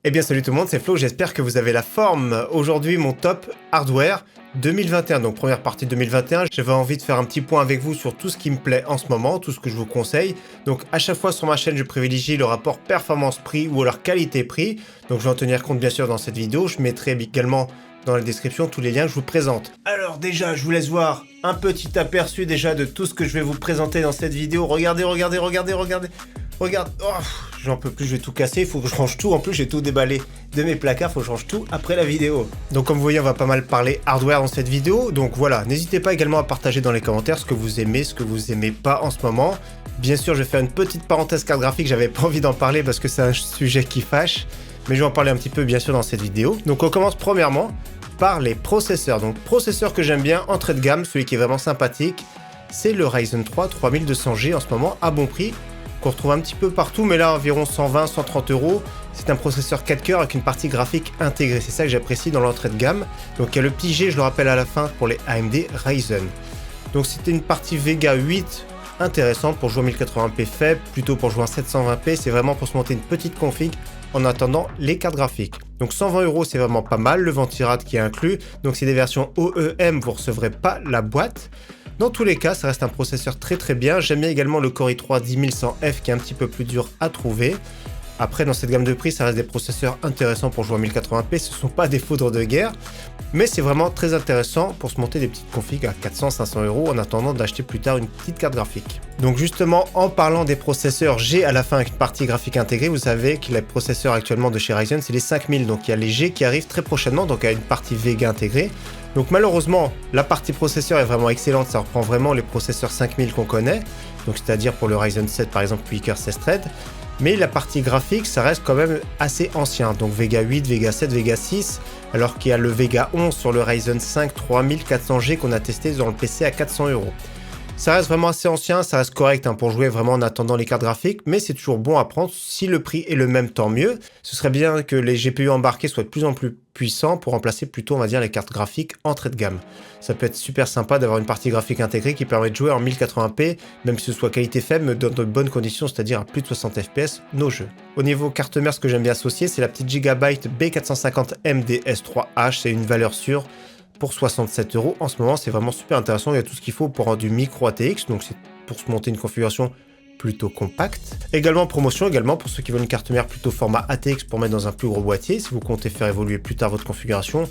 Eh bien salut tout le monde, c'est Flo, j'espère que vous avez la forme. Aujourd'hui mon top hardware 2021, donc première partie 2021, j'avais envie de faire un petit point avec vous sur tout ce qui me plaît en ce moment, tout ce que je vous conseille. Donc à chaque fois sur ma chaîne je privilégie le rapport performance-prix ou alors qualité-prix, donc je vais en tenir compte bien sûr dans cette vidéo, je mettrai également dans la description tous les liens que je vous présente. Alors déjà je vous laisse voir un petit aperçu déjà de tout ce que je vais vous présenter dans cette vidéo. Regardez. Regarde, oh, j'en peux plus, je vais tout casser, il faut que je range tout, en plus j'ai tout déballé de mes placards, il faut que je range tout après la vidéo. Donc comme vous voyez, on va pas mal parler hardware dans cette vidéo, donc voilà, n'hésitez pas également à partager dans les commentaires ce que vous aimez pas en ce moment. Bien sûr, je vais faire une petite parenthèse carte graphique, j'avais pas envie d'en parler parce que c'est un sujet qui fâche, mais je vais en parler un petit peu bien sûr dans cette vidéo. Donc on commence premièrement par les processeurs. Donc processeur que j'aime bien, entrée de gamme, celui qui est vraiment sympathique, c'est le Ryzen 3 3200G en ce moment à bon prix, qu'on retrouve un petit peu partout, mais là environ 120-130 €. C'est un processeur 4 cœurs avec une partie graphique intégrée, c'est ça que j'apprécie dans l'entrée de gamme. Donc il y a le petit G, je le rappelle à la fin, pour les AMD Ryzen. Donc c'était une partie Vega 8 intéressante pour jouer en 1080p faible, plutôt pour jouer en 720p, c'est vraiment pour se monter une petite config en attendant les cartes graphiques. Donc 120 € c'est vraiment pas mal, le ventirad qui est inclus, donc c'est des versions OEM, vous recevrez pas la boîte. Dans tous les cas, ça reste un processeur très bien. J'aime bien également le Core i3 10100F qui est un petit peu plus dur à trouver. Après, dans cette gamme de prix, ça reste des processeurs intéressants pour jouer en 1080p. Ce ne sont pas des foudres de guerre, mais c'est vraiment très intéressant pour se monter des petites configs à 400-500 € en attendant d'acheter plus tard une petite carte graphique. Donc justement, en parlant des processeurs G à la fin avec une partie graphique intégrée, vous savez que les processeurs actuellement de chez Ryzen, c'est les 5000. Donc il y a les G qui arrivent très prochainement, donc à une partie Vega intégrée. Donc malheureusement, la partie processeur est vraiment excellente, ça reprend vraiment les processeurs 5000 qu'on connaît, donc c'est-à-dire pour le Ryzen 7 par exemple, Quaker 16 Thread, mais la partie graphique, ça reste quand même assez ancien, donc Vega 8, Vega 7, Vega 6, alors qu'il y a le Vega 11 sur le Ryzen 5 3400G qu'on a testé dans le PC à 400 €. Ça reste vraiment assez ancien, ça reste correct pour jouer vraiment en attendant les cartes graphiques, mais c'est toujours bon à prendre. Si le prix est le même, tant mieux. Ce serait bien que les GPU embarqués soient de plus en plus puissants pour remplacer plutôt, on va dire, les cartes graphiques entrée de gamme. Ça peut être super sympa d'avoir une partie graphique intégrée qui permet de jouer en 1080p, même si ce soit qualité faible, mais dans de bonnes conditions, c'est-à-dire à plus de 60 fps, nos jeux. Au niveau carte mère, ce que j'aime bien associer, c'est la petite Gigabyte B450M DS3H, c'est une valeur sûre. Pour 67 € en ce moment, c'est vraiment super intéressant, il y a tout ce qu'il faut pour du micro ATX, donc c'est pour se monter une configuration plutôt compacte. Également promotion, pour ceux qui veulent une carte mère plutôt format ATX pour mettre dans un plus gros boîtier, si vous comptez faire évoluer plus tard votre configuration,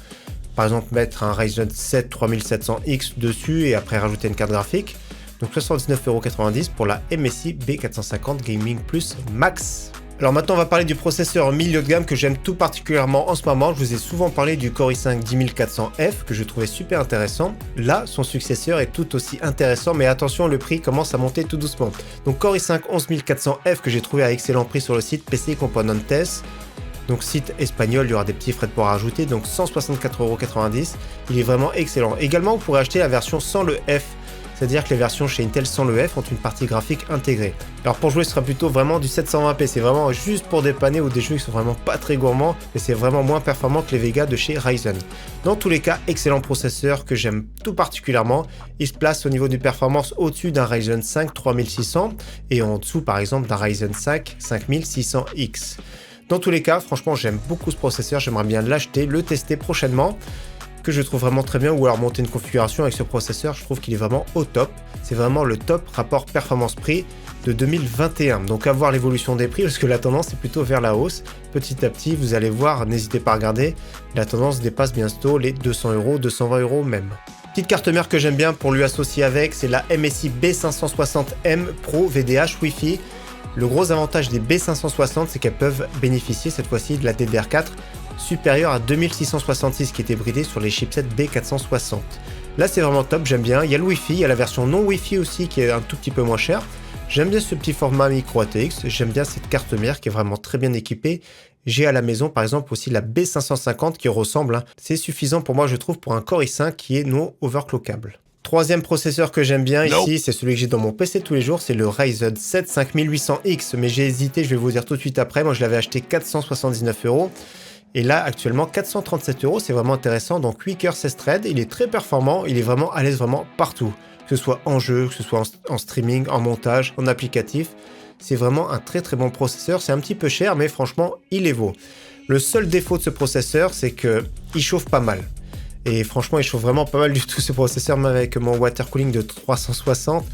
par exemple mettre un Ryzen 7 3700X dessus et après rajouter une carte graphique. Donc 79,90 € pour la MSI B450 Gaming Plus Max. Alors maintenant on va parler du processeur milieu de gamme que j'aime tout particulièrement en ce moment. Je vous ai souvent parlé du Core i5 10400F que je trouvais super intéressant. Là son successeur est tout aussi intéressant, mais attention, le prix commence à monter tout doucement. Donc Core i5 11400F que j'ai trouvé à excellent prix sur le site PC Componentes. Donc site espagnol, il y aura des petits frais de port à rajouter, donc 164,90 €. Il est vraiment excellent. Également vous pourrez acheter la version sans le F. C'est-à-dire que les versions chez Intel sans le F ont une partie graphique intégrée. Alors pour jouer, ce sera plutôt vraiment du 720p, c'est vraiment juste pour dépanner ou des jeux qui sont vraiment pas très gourmands, mais c'est vraiment moins performant que les Vega de chez Ryzen. Dans tous les cas, excellent processeur que j'aime tout particulièrement. Il se place au niveau de performance au-dessus d'un Ryzen 5 3600 et en dessous par exemple d'un Ryzen 5 5600X. Dans tous les cas, franchement, j'aime beaucoup ce processeur, j'aimerais bien l'acheter, le tester prochainement, que je trouve vraiment très bien, ou alors monter une configuration avec ce processeur, je trouve qu'il est vraiment au top. C'est vraiment le top rapport performance-prix de 2021. Donc à voir l'évolution des prix, parce que la tendance est plutôt vers la hausse. Petit à petit, vous allez voir, n'hésitez pas à regarder, la tendance dépasse bientôt les 200 €, 220 € même. Petite carte mère que j'aime bien pour lui associer avec, c'est la MSI B560M Pro VDH Wi-Fi. Le gros avantage des B560, c'est qu'elles peuvent bénéficier cette fois-ci de la DDR4 supérieure à 2666 qui était bridée sur les chipsets B460. Là c'est vraiment top, j'aime bien. Il y a le Wi-Fi, il y a la version non Wi-Fi aussi qui est un tout petit peu moins chère. J'aime bien ce petit format micro ATX, j'aime bien cette carte mère qui est vraiment très bien équipée. J'ai à la maison par exemple aussi la B550 qui ressemble, c'est suffisant pour moi je trouve pour un Core i5 qui est non overclockable. Troisième processeur que j'aime bien ici, c'est celui que j'ai dans mon PC tous les jours, c'est le Ryzen 7 5800X, mais j'ai hésité, je vais vous dire tout de suite après, moi je l'avais acheté 479 €. Et là, actuellement, 437 €, c'est vraiment intéressant. Donc, Quaker 16 Thread, il est très performant, il est vraiment à l'aise vraiment partout. Que ce soit en jeu, que ce soit en streaming, en montage, en applicatif. c'est vraiment un très très bon processeur. C'est un petit peu cher, mais franchement, il les vaut. Le seul défaut de ce processeur, c'est qu'il chauffe pas mal. Et franchement, il chauffe vraiment pas mal du tout ce processeur, même avec mon water cooling de 360.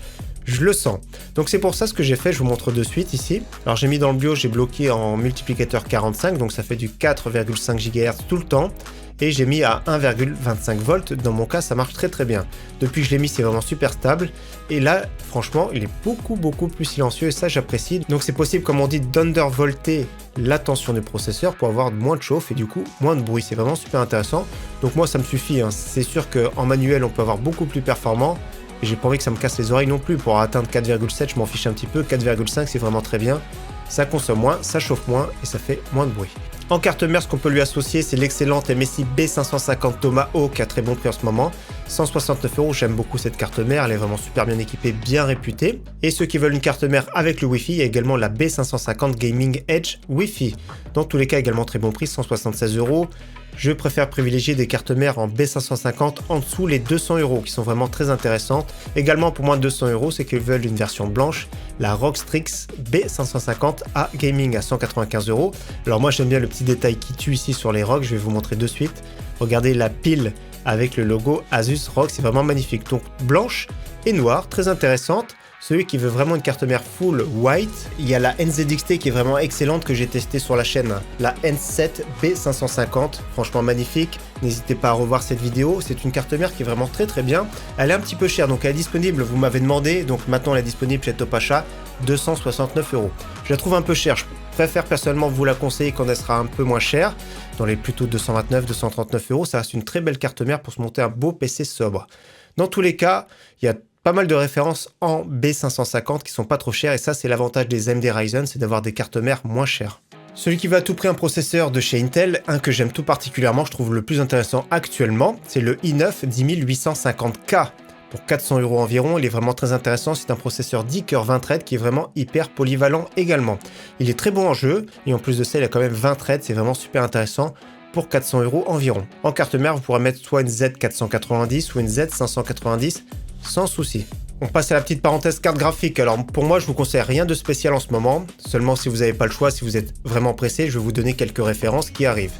Je le sens. Donc c'est pour ça ce que j'ai fait, je vous montre de suite ici. Alors j'ai mis dans le BIOS, j'ai bloqué en multiplicateur 45, donc ça fait du 4,5 GHz tout le temps. Et j'ai mis à 1,25 volts, dans mon cas ça marche très très bien. Depuis que je l'ai mis, c'est vraiment super stable. Et là, franchement, il est beaucoup plus silencieux et ça j'apprécie. Donc c'est possible, comme on dit, d'undervolter la tension du processeur pour avoir moins de chauffe et du coup moins de bruit. C'est vraiment super intéressant. Donc moi ça me suffit, hein. C'est sûr qu'en manuel on peut avoir beaucoup plus performant. Et j'ai pas envie que ça me casse les oreilles non plus. Pour atteindre 4,7, je m'en fiche un petit peu. 4,5, c'est vraiment très bien. Ça consomme moins, ça chauffe moins et ça fait moins de bruit. En carte mère, ce qu'on peut lui associer, c'est l'excellente MSI B550 Tomahawk à très bon prix en ce moment. 169 €, j'aime beaucoup cette carte mère, elle est vraiment super bien équipée, bien réputée. Et ceux qui veulent une carte mère avec le Wi-Fi, il y a également la B550 Gaming Edge Wi-Fi. Dans tous les cas, également très bon prix, 176 €. Je préfère privilégier des cartes mères en B550 en dessous les 200 € qui sont vraiment très intéressantes. Également pour moins de 200 €, c'est qu'ils veulent une version blanche, la ROG Strix B550A Gaming à 195 €. Alors moi j'aime bien le petit détail qui tue ici sur les ROG, je vais vous montrer de suite. Regardez la pile avec le logo Asus ROG, c'est vraiment magnifique. Donc blanche et noire, très intéressante. Celui qui veut vraiment une carte mère full white, il y a la NZXT qui est vraiment excellente que j'ai testée sur la chaîne. La N7 B550, franchement magnifique. N'hésitez pas à revoir cette vidéo. C'est une carte mère qui est vraiment très bien. Elle est un petit peu chère, donc elle est disponible, vous m'avez demandé. Donc maintenant elle est disponible chez Topachat, 269 €. Je la trouve un peu chère. Je préfère personnellement vous la conseiller quand elle sera un peu moins chère. Dans les plutôt 229, 239 €, ça reste une très belle carte mère pour se monter un beau PC sobre. Dans tous les cas, il y a pas mal de références en B550 qui sont pas trop chères et ça c'est l'avantage des AMD Ryzen, c'est d'avoir des cartes mères moins chères. Celui qui va à tout prix un processeur de chez Intel, un que j'aime tout particulièrement, je trouve le plus intéressant actuellement, c'est le i9 10850K. Pour 400 € environ, il est vraiment très intéressant, c'est un processeur 10 cœurs 20 threads qui est vraiment hyper polyvalent également. Il est très bon en jeu et en plus de ça il a quand même 20 threads, c'est vraiment super intéressant. Pour 400 € environ. En carte mère, vous pourrez mettre soit une Z490 ou une Z590 sans souci. On passe à la petite parenthèse carte graphique. Alors pour moi, je vous conseille rien de spécial en ce moment. Seulement si vous n'avez pas le choix, si vous êtes vraiment pressé, je vais vous donner quelques références qui arrivent.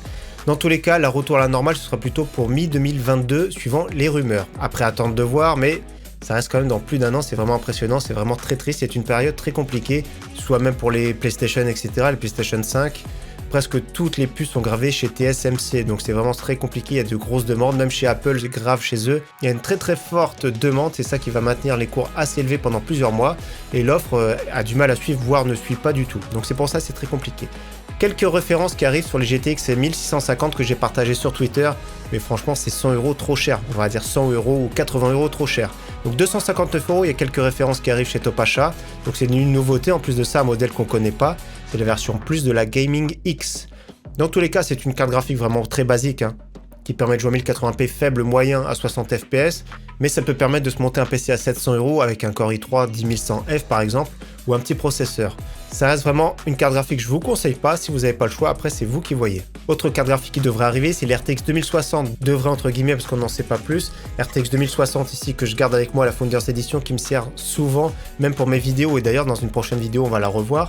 Dans tous les cas, la retour à la normale, ce sera plutôt pour mi-2022, suivant les rumeurs. Après, attendre de voir, mais ça reste quand même dans plus d'un an, c'est vraiment impressionnant, c'est vraiment très triste, c'est une période très compliquée, soit même pour les PlayStation, etc., les PlayStation 5. Presque toutes les puces sont gravées chez TSMC, donc c'est vraiment très compliqué, il y a de grosses demandes, même chez Apple, grave chez eux. Il y a une très forte demande, c'est ça qui va maintenir les cours assez élevés pendant plusieurs mois, et l'offre a du mal à suivre, voire ne suit pas du tout. Donc c'est pour ça que c'est très compliqué. Quelques références qui arrivent sur les GTX 1650 que j'ai partagé sur Twitter, mais franchement c'est 100 € trop cher, on va dire 100 € ou 80 € trop cher. Donc 259 €, il y a quelques références qui arrivent chez Topachat, donc c'est une nouveauté, en plus de ça un modèle qu'on connaît pas, c'est la version plus de la Gaming X. Dans tous les cas c'est une carte graphique vraiment très basique, qui permet de jouer 1080p faible moyen à 60 fps, mais ça peut permettre de se monter un PC à 700 € avec un Core i3 10100F par exemple, ou un petit processeur. Ça reste vraiment une carte graphique que je vous conseille pas, si vous n'avez pas le choix, après c'est vous qui voyez. Autre carte graphique qui devrait arriver, c'est l'RTX 2060, devrait entre guillemets parce qu'on n'en sait pas plus. RTX 2060 ici que je garde avec moi, la Founders Edition qui me sert souvent, même pour mes vidéos, et d'ailleurs dans une prochaine vidéo on va la revoir.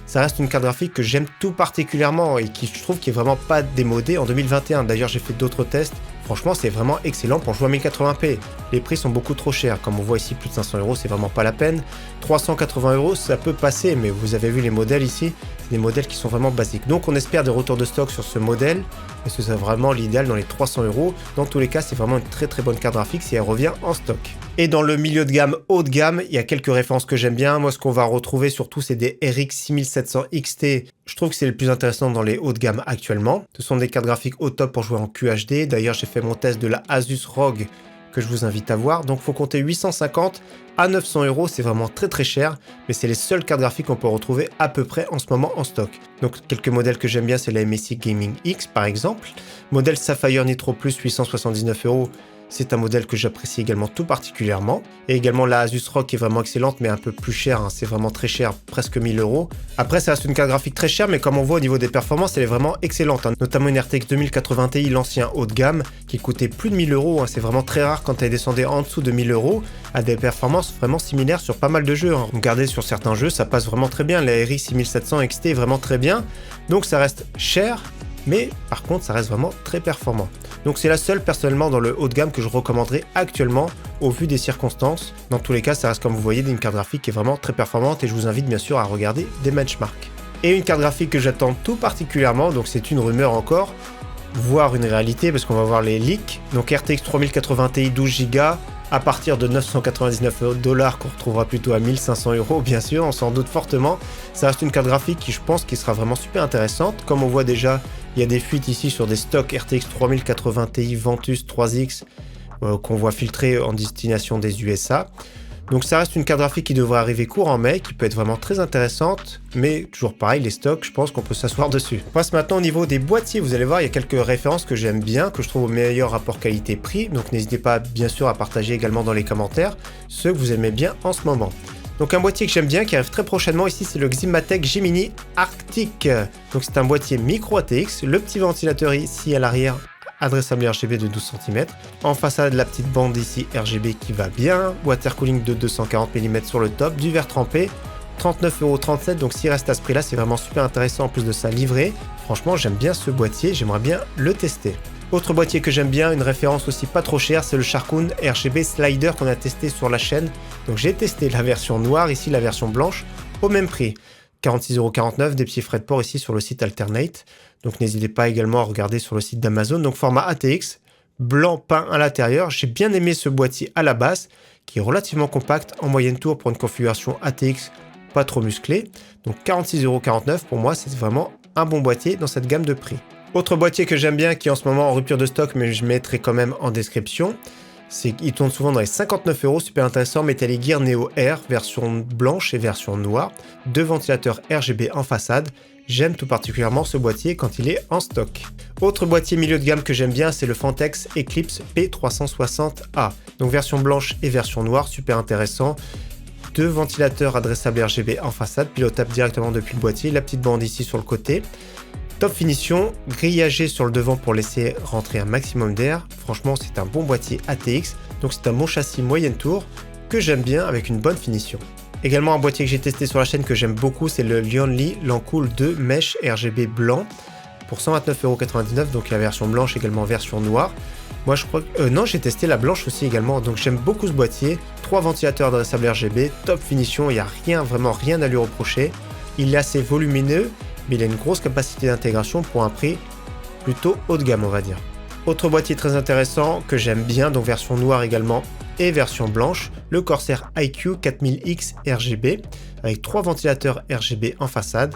Ça reste une carte graphique que j'aime tout particulièrement et qui je trouve qui est vraiment pas démodée en 2021. D'ailleurs j'ai fait d'autres tests, franchement c'est vraiment excellent pour jouer à 1080p. Les prix sont beaucoup trop chers, comme on voit ici plus de 500 €, c'est vraiment pas la peine. 380 € ça peut passer, mais vous avez vu les modèles ici, c'est des modèles qui sont vraiment basiques. Donc on espère des retours de stock sur ce modèle, et ce serait vraiment l'idéal dans les 300 €. Dans tous les cas c'est vraiment une très bonne carte graphique si elle revient en stock. Et dans le milieu de gamme, haut de gamme, il y a quelques références que j'aime bien. Moi, ce qu'on va retrouver surtout, c'est des RX 6700 XT. Je trouve que c'est le plus intéressant dans les hauts de gamme actuellement. Ce sont des cartes graphiques au top pour jouer en QHD. D'ailleurs, j'ai fait mon test de la Asus ROG que je vous invite à voir. Donc, il faut compter 850 à 900 €. C'est vraiment très cher, mais c'est les seules cartes graphiques qu'on peut retrouver à peu près en ce moment en stock. Donc, quelques modèles que j'aime bien, c'est la MSI Gaming X, par exemple. Modèle Sapphire Nitro Plus, 879 €. C'est un modèle que j'apprécie également tout particulièrement. Et également la Asus ROG qui est vraiment excellente, mais un peu plus chère, hein. C'est vraiment très cher, presque 1000 euros. Après, ça reste une carte graphique très chère, mais comme on voit au niveau des performances, elle est vraiment excellente, hein. Notamment une RTX 2080 Ti, l'ancien haut de gamme, qui coûtait plus de 1000 euros, hein. C'est vraiment très rare quand elle descendait en dessous de 1000 euros, à des performances vraiment similaires sur pas mal de jeux, hein. Regardez sur certains jeux, ça passe vraiment très bien. La RX 6700 XT est vraiment très bien. Donc ça reste cher, mais par contre ça reste vraiment très performant. Donc c'est la seule personnellement dans le haut de gamme que je recommanderais actuellement au vu des circonstances. Dans tous les cas, ça reste comme vous voyez une carte graphique qui est vraiment très performante et je vous invite bien sûr à regarder des benchmarks. Et une carte graphique que j'attends tout particulièrement, donc c'est une rumeur encore, voire une réalité parce qu'on va voir les leaks. Donc RTX 3080 Ti 12 Go à partir de 999 $ qu'on retrouvera plutôt à 1500 € bien sûr, on s'en doute fortement. Ça reste une carte graphique qui je pense qui sera vraiment super intéressante. Comme on voit déjà, il y a des fuites ici sur des stocks RTX 3080 Ti Ventus 3X qu'on voit filtrer en destination des USA. Donc ça reste une carte graphique qui devrait arriver courant mai, qui peut être vraiment très intéressante, mais toujours pareil, les stocks, je pense qu'on peut s'asseoir dessus. On passe maintenant au niveau des boîtiers, vous allez voir, il y a quelques références que j'aime bien, que je trouve au meilleur rapport qualité-prix, donc n'hésitez pas bien sûr à partager également dans les commentaires ceux que vous aimez bien en ce moment. Donc un boîtier que j'aime bien, qui arrive très prochainement ici, c'est le Ximatec Gemini Arctic. Donc c'est un boîtier micro ATX, le petit ventilateur ici à l'arrière, adressable RGB de 12 cm. En façade, la petite bande ici RGB qui va bien. Water cooling de 240 mm sur le top. Du verre trempé. 39,37 €. Donc s'il reste à ce prix-là, c'est vraiment super intéressant en plus de sa livrée. Franchement, j'aime bien ce boîtier. J'aimerais bien le tester. Autre boîtier que j'aime bien, une référence aussi pas trop chère, c'est le Sharkoon RGB Slider qu'on a testé sur la chaîne. Donc j'ai testé la version noire, ici la version blanche, au même prix. 46,49 €, des petits frais de port ici sur le site Alternate. Donc n'hésitez pas également à regarder sur le site d'Amazon. Donc format ATX, blanc peint à l'intérieur. J'ai bien aimé ce boîtier à la base, qui est relativement compact, en moyenne tour pour une configuration ATX pas trop musclée. Donc 46,49 € pour moi, c'est vraiment un bon boîtier dans cette gamme de prix. Autre boîtier que j'aime bien, qui est en ce moment en rupture de stock, mais je mettrai quand même en description, c'est qu'il tourne souvent dans les 59 €, super intéressant, Metal Gear Neo R, version blanche et version noire, deux ventilateurs RGB en façade. J'aime tout particulièrement ce boîtier quand il est en stock. Autre boîtier milieu de gamme que j'aime bien, c'est le Fantex Eclipse P360A. Donc version blanche et version noire, super intéressant. Deux ventilateurs adressables RGB en façade, pilotables directement depuis le boîtier, la petite bande ici sur le côté. Top finition, grillagé sur le devant pour laisser rentrer un maximum d'air. Franchement, c'est un bon boîtier ATX, donc c'est un bon châssis moyenne tour que j'aime bien avec une bonne finition. Également un boîtier que j'ai testé sur la chaîne que j'aime beaucoup, c'est le Lionly Lancool 2 Mesh RGB blanc pour 129,99 €, donc la version blanche également version noire. Moi je crois que... non, j'ai testé la blanche aussi également, donc j'aime beaucoup ce boîtier. 3 ventilateurs adressables RGB, top finition, il n'y a rien, vraiment rien à lui reprocher. Il est assez volumineux, mais il a une grosse capacité d'intégration pour un prix plutôt haut de gamme on va dire. Autre boîtier très intéressant que j'aime bien, donc version noire également et version blanche, le Corsair iQ 4000X RGB avec 3 ventilateurs RGB en façade.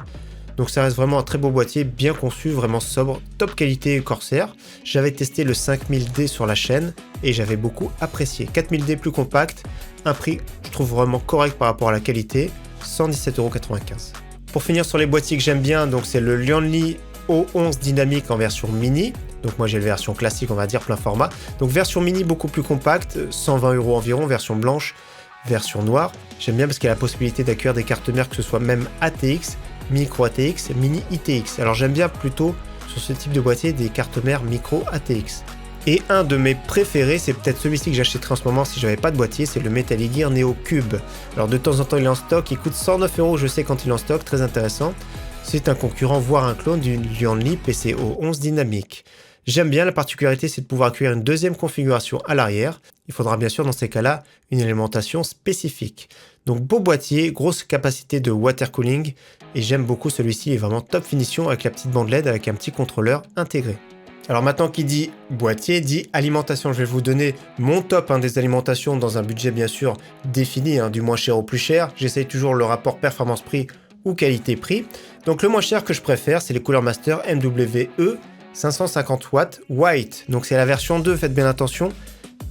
Donc ça reste vraiment un très beau boîtier, bien conçu, vraiment sobre, top qualité Corsair. J'avais testé le 5000D sur la chaîne et j'avais beaucoup apprécié. 4000D plus compact, un prix je trouve vraiment correct par rapport à la qualité, 117,95 €. Pour finir sur les boîtiers que j'aime bien, donc c'est le Lionly O11 dynamique en version mini. Donc moi j'ai la version classique, on va dire plein format. Donc version mini beaucoup plus compacte, 120 € environ, version blanche, version noire. J'aime bien parce qu'il y a la possibilité d'accueillir des cartes mères, que ce soit même ATX, micro ATX, mini ITX. Alors j'aime bien plutôt sur ce type de boîtier des cartes mères micro ATX. Et un de mes préférés, c'est peut-être celui-ci que j'achèterais en ce moment si j'avais pas de boîtier, c'est le Metal Gear Neo Cube. Alors de temps en temps il est en stock, il coûte 109 €, je sais quand il est en stock, très intéressant. C'est un concurrent, voire un clone du Lionly PCO11 dynamique. J'aime bien, la particularité c'est de pouvoir accueillir une deuxième configuration à l'arrière. Il faudra bien sûr dans ces cas-là une alimentation spécifique. Donc beau boîtier, grosse capacité de water cooling et j'aime beaucoup celui-ci, il est vraiment top finition avec la petite bande LED avec un petit contrôleur intégré. Alors maintenant qui dit boîtier dit alimentation, je vais vous donner mon top des alimentations dans un budget bien sûr défini, du moins cher au plus cher. J'essaye toujours le rapport performance-prix ou qualité-prix. Donc le moins cher que je préfère c'est les Cooler Master MWE 550 watts White. Donc c'est la version 2, faites bien attention.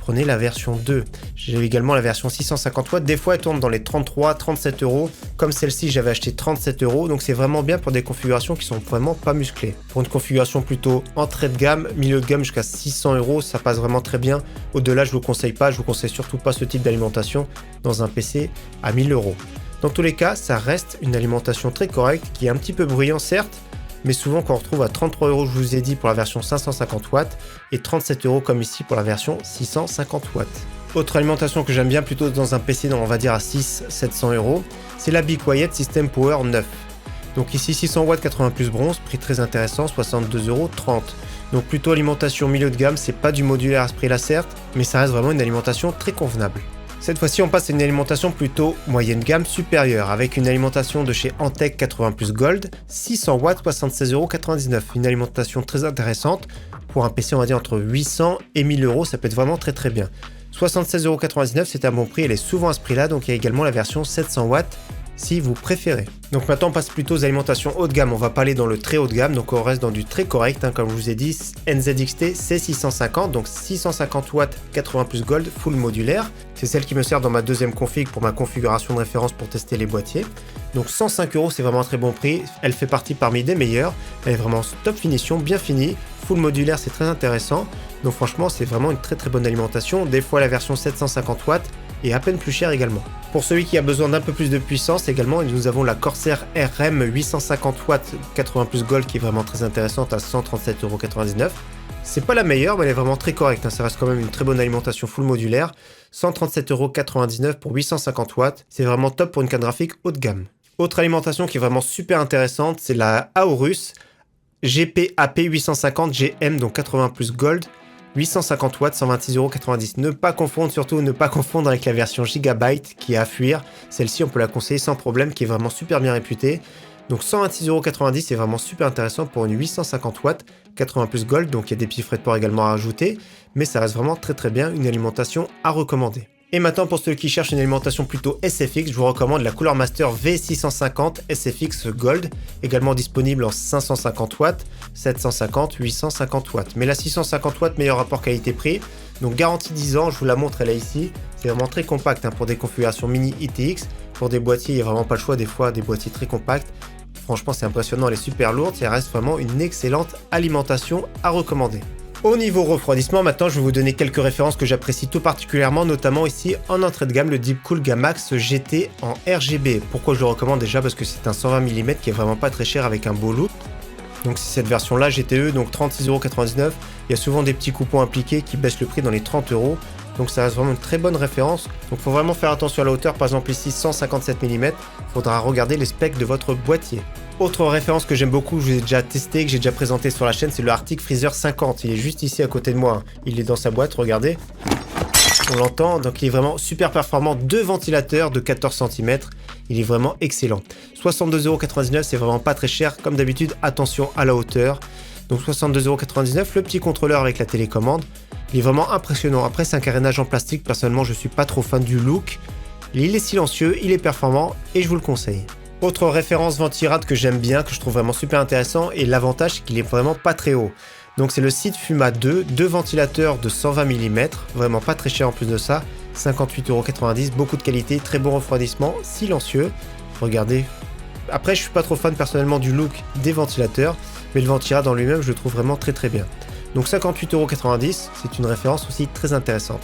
prenez la version 2. J'ai également la version 650 watts. Des fois, elle tourne dans les 33, 37 euros. Comme celle-ci, j'avais acheté 37 euros. Donc, c'est vraiment bien pour des configurations qui sont vraiment pas musclées. Pour une configuration plutôt entrée de gamme, milieu de gamme jusqu'à 600 euros, ça passe vraiment très bien. Au-delà, je vous conseille pas. Je vous conseille surtout pas ce type d'alimentation dans un PC à 1000 euros. Dans tous les cas, ça reste une alimentation très correcte qui est un petit peu bruyant, certes, mais souvent qu'on retrouve à 33 euros, je vous ai dit, pour la version 550 watts et 37 euros comme ici pour la version 650 watts. Autre alimentation que j'aime bien plutôt dans un PC, on va dire à 600-700 euros, c'est la Be Quiet System Power 9. Donc ici 600 watts 80 plus bronze, prix très intéressant, 62,30 euros. Donc plutôt alimentation milieu de gamme, c'est pas du modulaire à ce prix-là certes, mais ça reste vraiment une alimentation très convenable. Cette fois-ci, on passe à une alimentation plutôt moyenne gamme supérieure, avec une alimentation de chez Antec 80 plus Gold, 600 watts, 76,99 €. Une alimentation très intéressante. Pour un PC, on va dire entre 800 et 1000 euros, ça peut être vraiment très bien. 76,99 €, c'est un bon prix, elle est souvent à ce prix-là, donc il y a également la version 700 watts, si vous préférez. Donc maintenant on passe plutôt aux alimentations haut de gamme, on va pas aller dans le très haut de gamme, donc on reste dans du très correct, comme je vous ai dit, NZXT C650, donc 650 watts 80 plus Gold, full modulaire, c'est celle qui me sert dans ma deuxième config pour ma configuration de référence pour tester les boîtiers. Donc 105 €, c'est vraiment un très bon prix, elle fait partie parmi des meilleures, elle est vraiment top finition, bien finie, full modulaire, c'est très intéressant, donc franchement c'est vraiment une très bonne alimentation, des fois la version 750 watts, et à peine plus cher également. Pour celui qui a besoin d'un peu plus de puissance également, nous avons la Corsair RM 850 watts 80 plus Gold qui est vraiment très intéressante à 137,99 €. C'est pas la meilleure, mais elle est vraiment très correcte, ça reste quand même une très bonne alimentation full modulaire. 137,99 € pour 850 watts, c'est vraiment top pour une carte graphique haut de gamme. Autre alimentation qui est vraiment super intéressante, c'est la Aorus GPAP 850 GM, donc 80 plus Gold. 850 watts, 126,90 €. Ne pas confondre avec la version Gigabyte qui est à fuir. Celle-ci, on peut la conseiller sans problème, qui est vraiment super bien réputée. Donc 126,90 €, c'est vraiment super intéressant pour une 850 watts, 80 plus Gold. Donc il y a des petits frais de port également à rajouter, mais ça reste vraiment très bien, une alimentation à recommander. Et maintenant, pour ceux qui cherchent une alimentation plutôt SFX, je vous recommande la Cooler Master V650 SFX Gold, également disponible en 550 watts, 750, 850 watts. Mais la 650 watts, meilleur rapport qualité-prix, donc garantie 10 ans, je vous la montre, elle est ici. C'est vraiment très compact pour des configurations mini ITX. Pour des boîtiers, il n'y a vraiment pas le choix, des fois, des boîtiers très compacts. Franchement, c'est impressionnant, elle est super lourde, ça reste vraiment une excellente alimentation à recommander. Au niveau refroidissement, maintenant je vais vous donner quelques références que j'apprécie tout particulièrement, notamment ici en entrée de gamme, le Deepcool Gamax GT en RGB. Pourquoi je le recommande? Déjà parce que c'est un 120 mm qui est vraiment pas très cher avec un beau look. Donc c'est cette version là GTE, donc 36,99 €. Il y a souvent des petits coupons impliqués qui baissent le prix dans les 30 €. Donc ça reste vraiment une très bonne référence. Donc il faut vraiment faire attention à la hauteur, par exemple ici 157 mm, il faudra regarder les specs de votre boîtier. Autre référence que j'aime beaucoup, que j'ai déjà testé, que j'ai déjà présenté sur la chaîne, c'est le Arctic Freezer 50. Il est juste ici à côté de moi, il est dans sa boîte, regardez. On l'entend, donc il est vraiment super performant, 2 ventilateurs de 14 cm, il est vraiment excellent. 62,99 €, c'est vraiment pas très cher, comme d'habitude, attention à la hauteur. Donc 62,99 €, le petit contrôleur avec la télécommande, il est vraiment impressionnant. Après c'est un carénage en plastique, personnellement je suis pas trop fan du look. Il est silencieux, il est performant et je vous le conseille. Autre référence ventirad que j'aime bien, que je trouve vraiment super intéressant, et l'avantage c'est qu'il est vraiment pas très haut. Donc c'est le Seeed Fuma 2, 2 ventilateurs de 120 mm, vraiment pas très cher en plus de ça, 58,90 €, beaucoup de qualité, très bon refroidissement, silencieux, regardez. Après je suis pas trop fan personnellement du look des ventilateurs, mais le ventirad en lui-même je le trouve vraiment très bien. Donc 58,90 €, c'est une référence aussi très intéressante.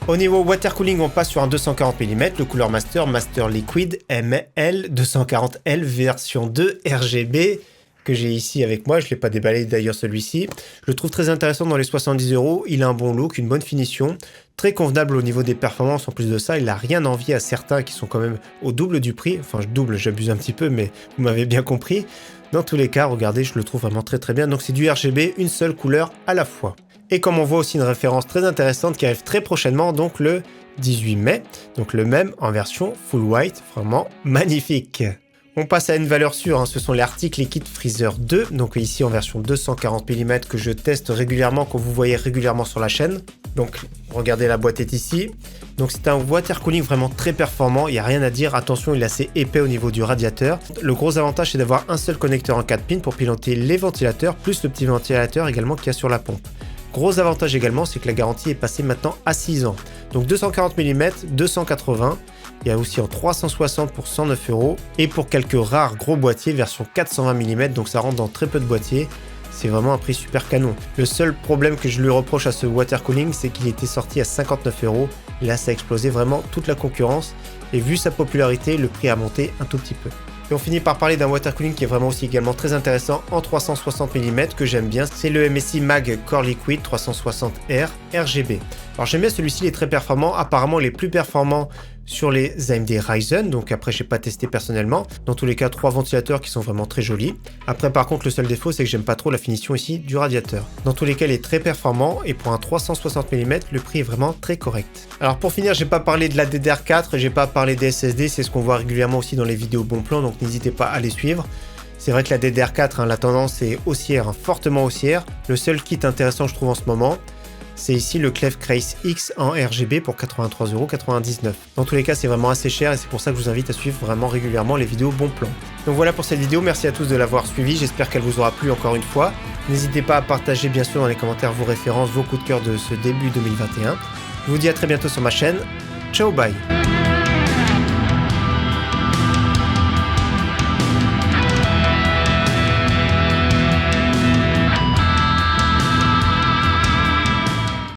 Au niveau water cooling, on passe sur un 240 mm, le Cooler Master Master Liquid ML 240L version 2 RGB que j'ai ici avec moi. Je ne l'ai pas déballé d'ailleurs celui-ci. Je le trouve très intéressant dans les 70 €. Il a un bon look, une bonne finition, très convenable au niveau des performances. En plus de ça, il n'a rien envie à certains qui sont quand même au double du prix. Enfin, double, j'abuse un petit peu, mais vous m'avez bien compris. Dans tous les cas, regardez, je le trouve vraiment très bien. Donc c'est du RGB, une seule couleur à la fois. Et comme on voit aussi une référence très intéressante qui arrive très prochainement, donc le 18 mai, donc le même en version full white, vraiment magnifique. On passe à une valeur sûre, ce sont les Arctic Liquid Freezer 2, donc ici en version 240 mm que je teste régulièrement, que vous voyez régulièrement sur la chaîne. Donc regardez, la boîte est ici. Donc c'est un water cooling vraiment très performant, il n'y a rien à dire, attention il est assez épais au niveau du radiateur. Le gros avantage c'est d'avoir un seul connecteur en 4 pins pour piloter les ventilateurs, plus le petit ventilateur également qu'il y a sur la pompe. Gros avantage également, c'est que la garantie est passée maintenant à 6 ans. Donc 240 mm, 280. Il y a aussi en 360 pour 109 €. Et pour quelques rares gros boîtiers, version 420 mm, donc ça rentre dans très peu de boîtiers. C'est vraiment un prix super canon. Le seul problème que je lui reproche à ce water cooling, c'est qu'il était sorti à 59 €. Là, ça a explosé vraiment toute la concurrence. Et vu sa popularité, le prix a monté un tout petit peu. Et on finit par parler d'un water cooling qui est vraiment aussi également très intéressant en 360 mm que j'aime bien. C'est le MSI Mag Core Liquid 360R RGB. Alors j'aime bien celui-ci, il est très performant. Apparemment, il est plus performant sur les AMD Ryzen. Donc après, je n'ai pas testé personnellement. Dans tous les cas, 3 ventilateurs qui sont vraiment très jolis. Après, par contre, le seul défaut, c'est que j'aime pas trop la finition ici du radiateur. Dans tous les cas, il est très performant. Et pour un 360 mm, le prix est vraiment très correct. Alors pour finir, j'ai pas parlé de la DDR4, j'ai pas parlé des SSD. C'est ce qu'on voit régulièrement aussi dans les vidéos bon plan. Donc n'hésitez pas à les suivre. C'est vrai que la DDR4, la tendance est haussière, fortement haussière. Le seul kit intéressant, je trouve, en ce moment, c'est ici le Clef Crace X en RGB pour 83,99 €. Dans tous les cas, c'est vraiment assez cher et c'est pour ça que je vous invite à suivre vraiment régulièrement les vidéos bon plan. Donc voilà pour cette vidéo, merci à tous de l'avoir suivi, j'espère qu'elle vous aura plu encore une fois. N'hésitez pas à partager bien sûr dans les commentaires vos références, vos coups de cœur de ce début 2021. Je vous dis à très bientôt sur ma chaîne. Ciao, bye!